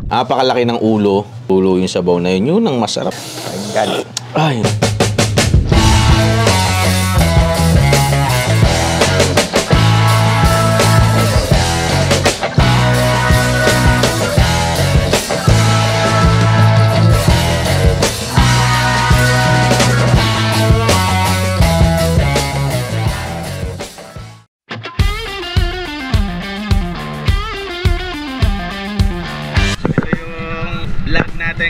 Napakalaki ng ulo. Ulo yung sabaw na yun. Yun ang masarap. Ay.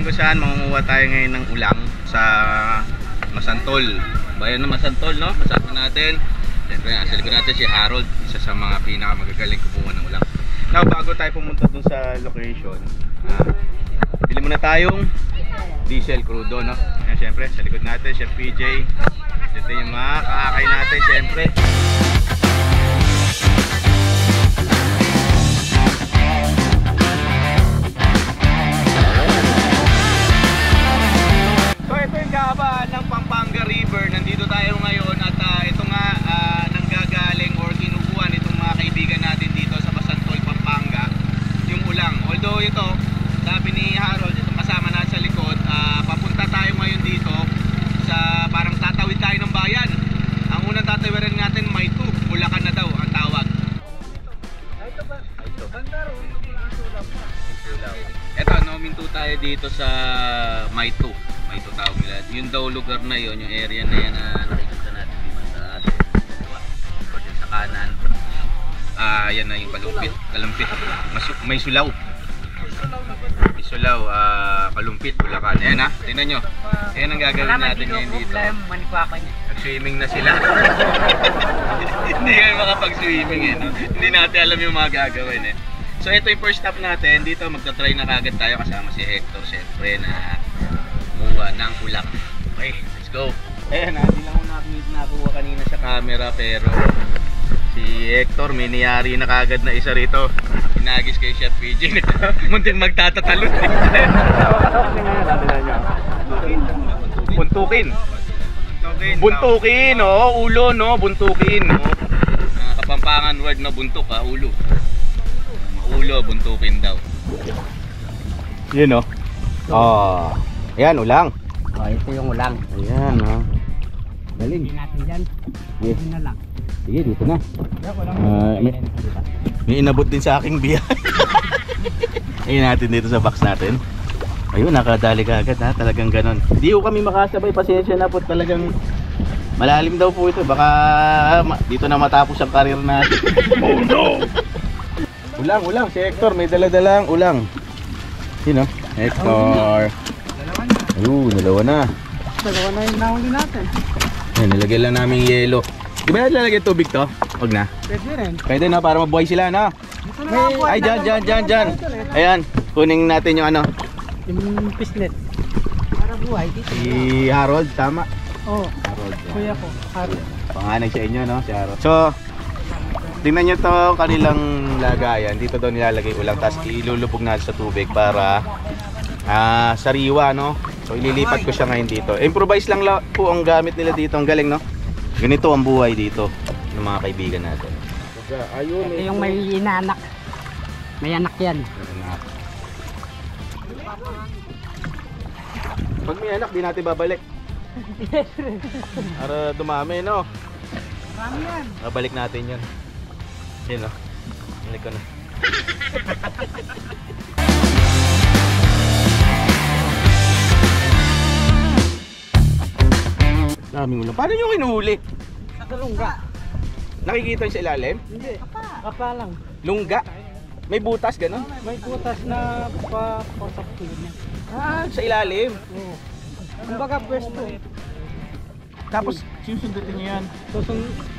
Kung saan mangunguha tayo ngayon ng ulang sa Masantol, bayan ng Masantol, no? Kasama natin, siyempre nasa likod natin si Harold, isa sa mga pinakamagagaling kumuha ng ulang. Now, bago tayo pumunta dun sa location, bili muna tayong diesel crudo, no? Ayan, siyempre sa likod natin Chef PJ, dito yung mga kakakay natin, siyempre. Kahabaan ng Pampanga River, nandito tayo ngayon at ito nga nanggagaling or kinukuha nitong mga kaibigan natin dito sa Masantol, Pampanga, yung ulang. Although ito, sabi ni Harold, itong kasama natin sa likod, papunta tayo ngayon dito sa parang tatawid tayo ng bayan. Ang unang tatawiran natin, Mayto, Bulacan na daw ang tawag. Ito, no, minto tayo dito sa Mayto. Ito tawag nila. Yung daw lugar na yon, yung area na yan na nakikita natin dito sa dalawa. O dyan sa kanan. Yan na yung Kalumpit. May sulaw. May sulaw, Kalumpit, Bulacan. Ayan ha, tingnan nyo. Ayan ang gagawin natin ngayon dito. Nag-swimming na sila. Hindi kayo makapag-swimming eh, no? Hindi natin alam yung mga gagawin eh. So ito yung first stop natin. Dito magta-try na kagad tayo kasama si Hector, syempre, na kumuha ng ulang. Okay, let's go. Ayan, hindi lang ako nakuha kanina sa camera, pero si Hector may niyari na kagad na isa rito. Inagis kay Chef PJ. Munting magtatatalon. Buntukin. Buntukin, no? Ulo, no? Buntukin, no? Kapampangan word na buntok, ha? Ulo. Ulo, buntukin daw. Yun, no? Oh. Ayan, ulang. Oh, ito yung ulang. Ayan, ha. Galing. Hindi natin dyan. Yes. Dito na lang. Sige, dito na. May inabot din sa aking biya. Ayun natin dito sa box natin. Ayun, nakadali ka agad, ha. Talagang ganon. Hindi ko kami makasabay. Pasensya na po. Talagang malalim daw po ito. Baka dito na matapos ang karir natin. Oh no! Ulang. Si Hector may daladalang ulang. Sino? Hector. Ayun, dalawa na. Dalawa na yung nahuli natin. Ayan, nilagyan lang namin yelo. Di ba natin lalagyan tubig to? Huwag na. Pwede rin. Pwede na, para mabuhay sila, no? Ay, dyan. Ayan, kunin natin yung ano. Yung pislet. Para buhay dito. Si Harold, tama? Oo. Harold. Kuya ko, Harold. Panganay sa inyo, no? Si Harold. So, tingnan nyo to, kanilang lagayan. Dito daw nilalagay ulang, tapos ilulubog natin sa tubig para sariwa, no? So ililipat ko siya ngayon dito. Improvise lang po ang gamit nila dito. Ang galing, no? Ganito ang buhay dito ng mga kaibigan natin. Ayun, ito yung may inaanak. May anak yan. Pag may anak, di natin babalik. Para dumami, no? Marami yan. Babalik natin yun. Yun, no? Balik ko na. Daming ulang. Paano nyo kinuhuli? Sa lungga. Nakikita yung sa ilalim? Hindi. Kapa lang. Lungga? May butas, gano'n? May butas na pasok niya. Sa ilalim? Oo. Kumbaga pwesto. Tapos susundutin nyo yan?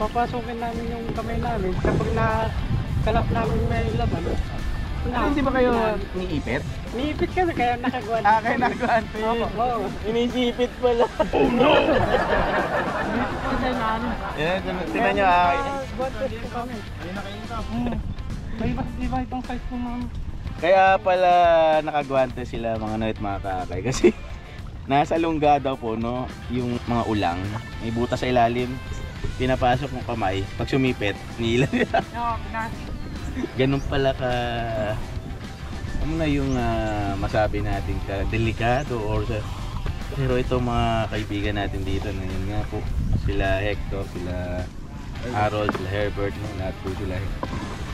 Papasokin namin yung kamay namin. Kapag nakalap namin may laban. Hindi ba kayo niipit? Niipit kami kaya nakagwan. Kaya nakagwante. Oo. Inisipit pala. Oh no! Yan, tinan nyo Dito kami. May iba itong size po mga. Kaya pala nakagwante sila mga noit mga kakay. Kasi nasa lungga daw po, no, yung mga ulang. May butas sa ilalim. Pinapasok ng kamay. Pag sumipit, niilan nila. Ganun pala ka... Ano na yung masabi natin ka delikado or sa... Pero ito mga kaibigan natin dito, na yun nga po, sila Hector, sila Harold, sila Herbert, no? Lahat po sila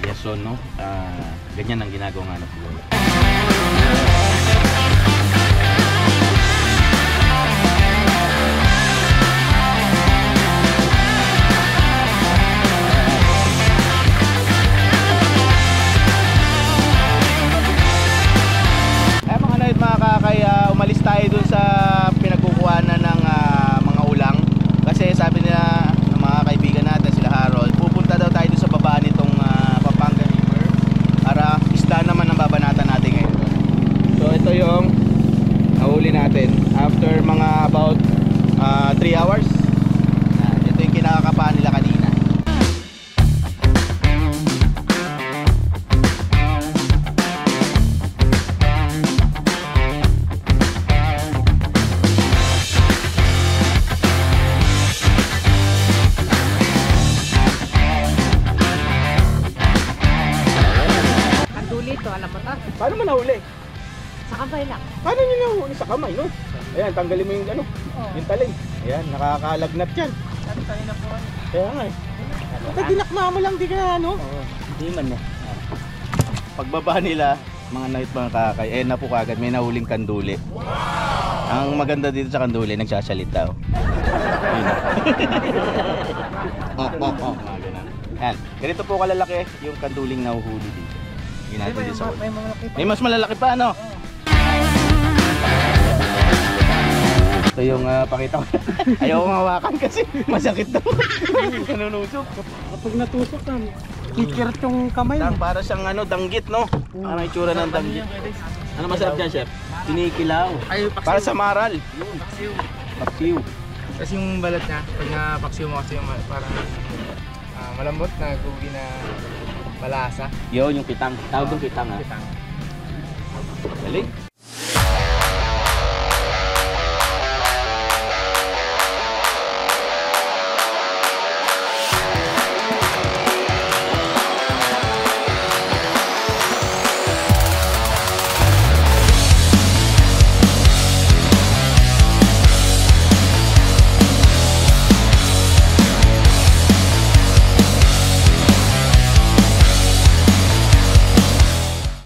Yason, no? Ganyan ang ginagawa nga na sila. Mga kakay, umalis tayo dun sa pinagkukuhanan ng mga ulang kasi sabi nila ng mga kaibigan natin sila Harold, pupunta daw tayo dun sa baba nitong Pampanga River para isda naman ang babanatan natin ngayon. So ito yung nahuli natin after mga about 3 hours. Ito yung kinakakapahan nila kanina. Paano mo nahuli? Sa kamay lang. Paano nyo nahuli? Sa kamay, no? Ayan, tanggalin mo yung ano, yung taling. Ayan, nakakalagnat yan. Kanina po. Kaya nga eh. Baka dinakma mo lang, di ka ano? Hindi man eh. Pagbaba nila, mga night mga kakay, na po kagad, may nahuling kanduli. Ang maganda dito sa kanduli, nagsasalita. Yun. Yan, ganito po kalalaki yung kanduling nahuhuli dito. Natin din sa may mas malalaki pa, ano? Ito yung pakita ko. Ayaw kong hawakan kasi masakit daw. Nanunusok. Kapag natusok ka, kikirat yung kamay mo. Para siyang ano, danggit, no? Ano yung itsura ng danggit? Ano masarap dyan, chef? Kinikilaw. Ay, paksiw. Para sa maral. Paksiw. Paksiw. Kasi yung balat niya, pag napaksiw mo kasi yung parang malambot na gugi na malasa. Yun, yung kitang. Tawag yung kitang, ha? Kitang. Galing.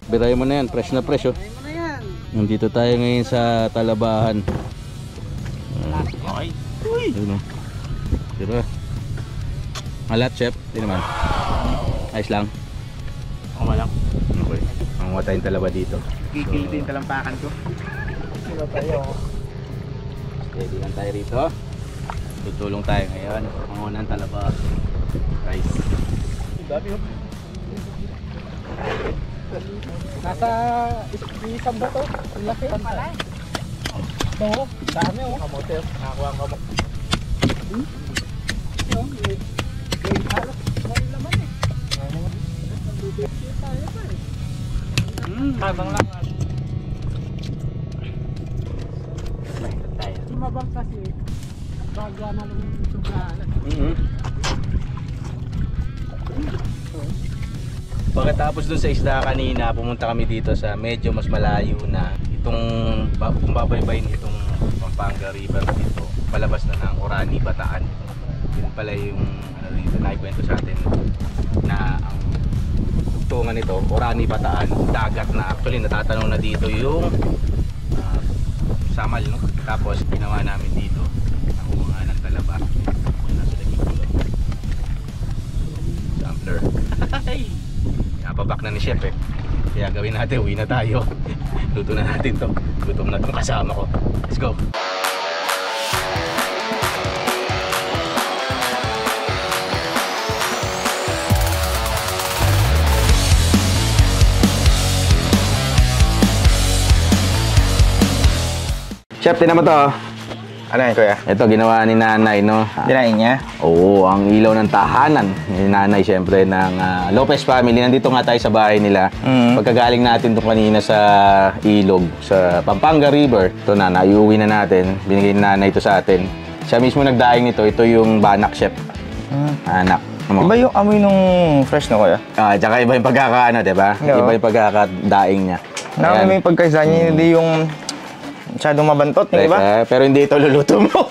Biray mo na yan, fresh na fresh, oh. Ano yan? Nandito tayo ngayon sa Talabahan. Okay. Uy! Ano? Tira. Malat, chef. Hindi naman. Ayos lang. Okay lang. Okay. Manguha tayong talaba dito. Gigilitin yung talampakan ko. Sino tayo? Steady lang tayo rito. Tutulong tayo ngayon. Manguha ng talaba. Guys. Dami yun. Nasa isang bato. Ang laki. Oo, dami oh. Kamote, nakakuha ang kamot. May halos may laman eh. Habang lang. Lumabang kasi bagla na lang yung sugalan. Pagkatapos dun sa isda kanina, pumunta kami dito sa medyo mas malayo na itong kung babaybayin itong Pampanga River dito, palabas na ng Orani, Bataan. Yun pala yung ano dito, naikwento sa atin na ang tugtungan nito, Orani, Bataan, dagat na. Actually natatanong na dito yung Samal, no? Tapos ginawa namin dito ang mga ng talaba. Nasa nagigulong sampler. Napabak na ni chef eh. Kaya gawin natin, uwi na tayo. Luto na natin to. Gutom na tong kasama ko. Let's go. Chef, tinan mo to. Ano yun, kuya? Ito, ginawa ni nanay, no? Dinain niya? Oo, ang ilaw ng tahanan. Ni nanay, siyempre, ng Lopez family. Nandito nga tayo sa bahay nila. Pagkagaling natin doon kanina sa ilog, sa Pampanga River. Ito na, naiuwi na natin. Binigay ni nanay ito sa atin. Siya mismo nagdaing nito. Ito yung banak, chef. Anak. Ano? Iba yung amoy nung fresh na kuya. Tsaka iba yung pagkakaano, diba? Oo. Iba yung pagkakadaing niya. May pagkaisa niya, hindi yung masyadong mabantot, yung iba. Pero hindi ito luluto mo.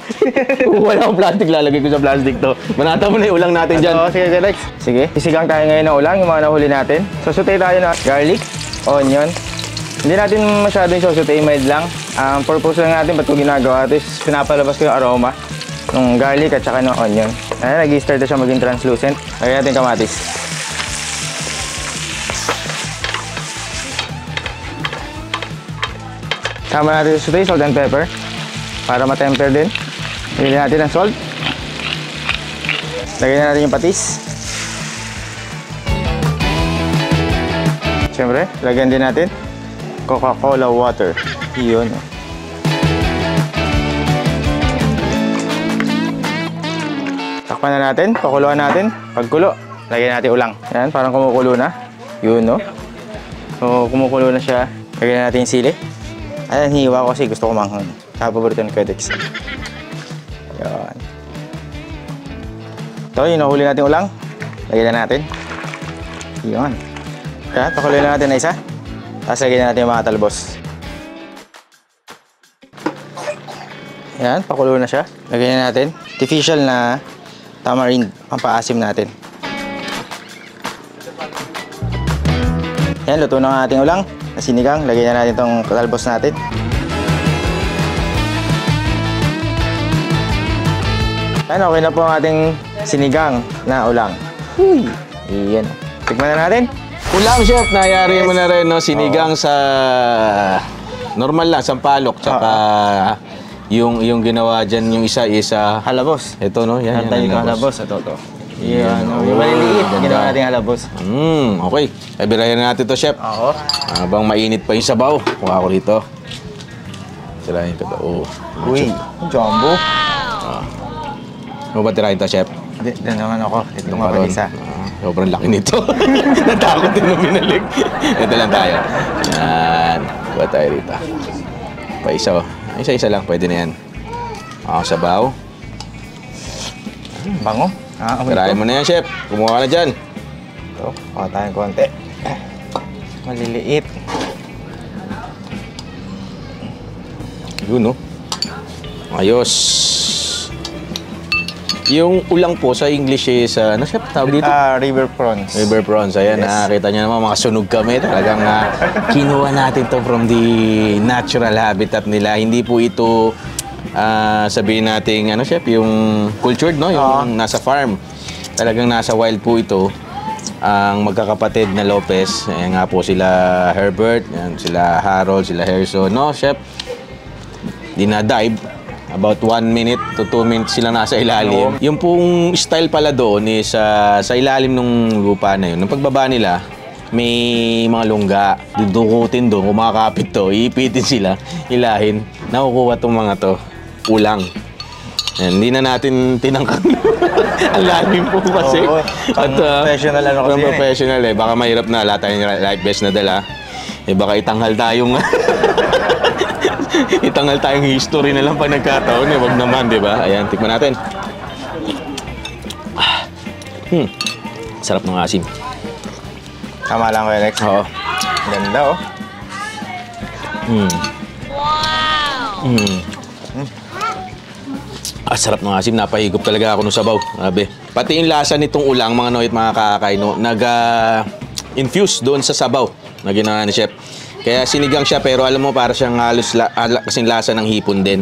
Wala akong plastic, lalagay ko sa plastic to. Manata mo na yung ulang natin dyan. Oo, sige, Lex. Sige, sisigang tayo ngayon ng ulang, yung mga nahuli natin. Sosutay tayo ng garlic, onion. Hindi natin masyadong sosutay, mild lang. Ang purpose lang natin, ba't ko ginagawa ito is pinapalabas ko yung aroma ng garlic at saka ng onion. Ayan, nag-start na siya maging translucent. Lagyan natin kamatis. Sama natin sa salt and pepper para ma-temper din. Lagyan natin ng salt. Lagyan na natin yung patis. Siyempre, lagyan din natin Coca-Cola water. Iyon. Takpan na natin, pakuluan natin. Pagkulo, lagyan natin ulang. Yan, parang kumukulo na. Yun, no? So, kumukulo na siya. Lagyan natin yung sili. Ayan, hiwa ko kasi gusto ko manghang. Paborito ng Fedex. Yan. Ito, yung nahuli natin ulang. Lagyan na natin. Yun. Kaya, pakuloy na natin na isa. Tapos lagyan na natin yung mga talbos. Yan, pakulo na siya. Lagyan na natin. Artificial na tamarind. Pampaasim natin. Yan, luto na ang ating ulang. Na sinigang. Lagyan na natin itong talbos natin. Yan, okay na po ang ating sinigang na ulang. Uy! Iyan. Tikman na natin. Ulang, chef, nayari mo na rin, no? Sinigang sa normal lang, sampalok. Tsaka yung ginawa dyan, yung isa Halabos. ito, no? Yan, Tayo yung halabos. Ito. Yan. Yung maliliit. Ginawa natin halabos. Okay. Birayan na natin to, chef. Oo. Habang mainit pa yung sabaw. Kuha ko rito. Sirahin ko to. Uy, jumbo. Ano ba tirahin to, chef? Diyan naman ako. Ito nga pag isa. Sobrang laki nito. Natakot din nung binalik. Ito lang tayo. Yan. Kuha tayo rito. Pa-isa, oh. Isa-isa lang. Pwede na yan. Sabaw. Bango. Tirahin mo na yan, chef. Kumuha ka na dyan. Ito, kuha tayong konti. Maliliit. Yun, no? Ayos. Yung ulang po sa English is, ano siya tawag dito? River prawns. River prawns. Ayan, nakakita niyo naman, mga sunog kami. Talagang kinuha natin to from the natural habitat nila. Hindi po ito, sabihin natin, ano chef, yung cultured, no? Yung nasa farm. Talagang nasa wild po ito. Ang magkakapatid na Lopez, ayan nga po sila Herbert, ayan, sila Harold, sila Harrison. No, chef? Dinadive. About 1 minute to 2 minutes sila nasa ilalim. Yung pong style pala doon is sa ilalim ng lupa na yun. Nung pagbaba nila, may mga lungga. Dudukutin doon, kumakapit to, iipitin sila, ilahin. Nakukuha tong mga to, ulang. Yan, hindi na natin tinangkang. Ang lalim po kasi. Oo, professional ano kasi. Professional eh. Baka mahirap na lahat tayong life vest na dala. Baka itanghal tayong itangal tayong history na lang pag nagkataon eh. Wag naman, di ba? Ayan, tikman natin. Sarap ng asim. Tama lang ko, Alex. Oo. Ganda, oh. Sarap ng asim. Napahigop talaga ako nung sabaw. Grabe. Pati yung lasa nitong ulang, mga noit, mga kakakain, no, nag-infuse doon sa sabaw na ginawa ni chef. Kaya sinigang siya, pero alam mo, para siyang halos kasing lasa ng hipon din.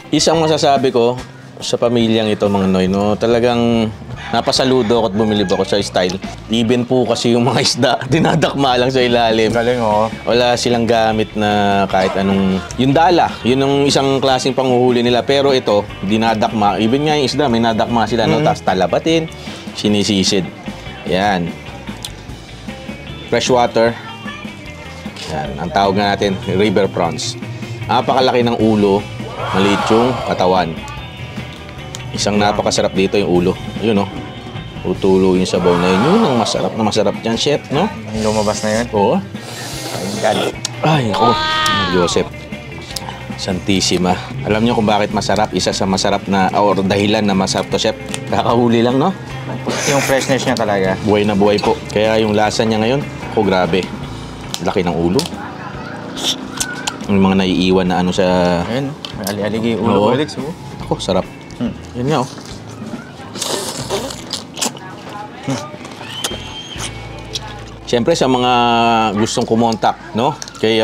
Isang masasabi ko sa pamilyang ito, mga noy, no, talagang napasaludo ako at bumilib ako sa style. Even po kasi yung mga isda, dinadakma lang sa ilalim. Galing, oh. Wala silang gamit na kahit anong... Yung dala, yun ang isang klaseng panghuhuli nila. Pero ito, dinadakma. Even nga yung isda, may nadakma sila, no? Tapos talabatin, sinisisid. Yan. Freshwater. Yan, ang tawag nga natin, river prawns. Napakalaki ng ulo, maliit yung katawan. Isang napakasarap dito yung ulo. Yun, no? Tutulo yung sabaw na yun. Yun ang masarap dyan, chef, no? Lumabas na yun. Oo. God. Ay, ako. Joseph. Santissima. Alam niyo kung bakit masarap? Isa sa masarap na, or dahilan na masarap to, chef. Kakahuli lang, no? Yung freshness niya talaga. Buhay na buhay po. Kaya yung lasa niya ngayon, grabe. Laki ng ulo. Yung mga naiiwan na ano sa... Ayun, may ali-aligi yung ulo Oo. ko, Alex. Oh. Ako, sarap. Yan nga, oh. Siyempre sa mga gustong kumontak, no? Kay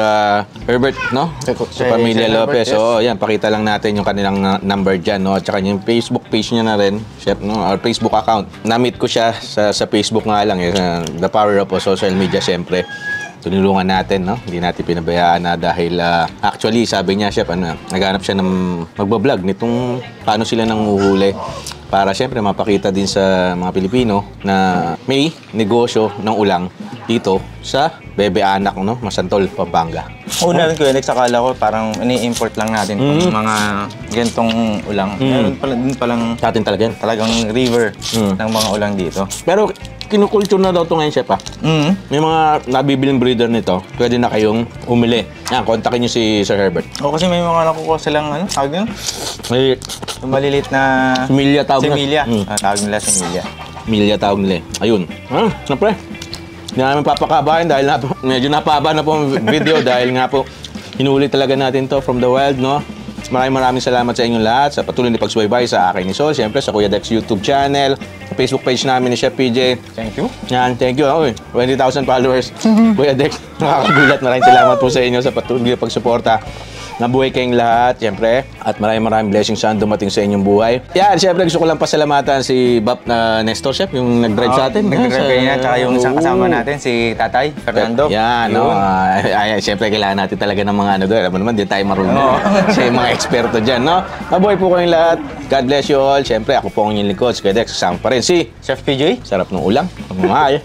Herbert, no? Sa Pamilya Sir Herbert, Lopez. yes. Oo, yan, pakita lang natin yung kanilang number dyan, no? At saka yung Facebook page niya na rin, chef, no? Or Facebook account. Na-meet ko siya sa Facebook nga lang, the power of social media, siyempre. Tinulungan natin, no? Hindi natin pinabayaan na dahil actually, sabi niya, chef, naghanap siya ng magbablog nitong paano sila nanguhuli para siyempre mapakita din sa mga Pilipino na may negosyo ng ulang dito sa Bebe Anak, no? Masantol, Pampanga. Una rin ko, Alex, akala ko parang ini-import lang natin tong mga gantong ulang. Meron pala din palang Sa atin talaga yan. talagang river ng mga ulang dito. Pero kinukulture na daw ito ngayon, chef, ah. May mga nabibiling breeder nito, pwede na kayong umili. Yan, kontakin niyo si Sir Herbert. O kasi may mga nakukuha silang, ano, tawag nyo? May Yung maliliit na... Similya tawag na. Similya. Tawag nila similya. Milya tawag nila. Ayun. Siyempre. Hindi namin papakabahin dahil medyo napaba na po ang video dahil nga po hinuli talaga natin to from the wild, no? Maraming salamat sa inyong lahat sa patuloy na pagsubaybay sa akin ni Sol. Siyempre sa Kuya Dex YouTube channel, sa Facebook page namin ni Chef PJ. Thank you. Yan, thank you. 20,000 followers. Kuya Dex, nakakagulat. Maraming salamat po sa inyo sa patuloy na pagsuporta. Nabuhay kayong lahat, siyempre. At maraming blessings saan dumating sa inyong buhay. Yan, siyempre gusto ko lang pasalamatan si Bap na Nestor, Chef, yung nag-drive sa atin. Nag-drive kanina, tsaka yung isang kasama natin, si Tatay, Fernando. Yan, no? Yun. Siyempre, kailangan natin talaga ng mga ano doon. Alam mo naman, di tayo marunong. Siya yung mga eksperto dyan, no? Mabuhay po kayong lahat. God bless you all. Siyempre, ako po ang inyong lingkod. Si Kuya Dex, kasama pa rin si Chef PJ. Sarap ng ulang. Bye.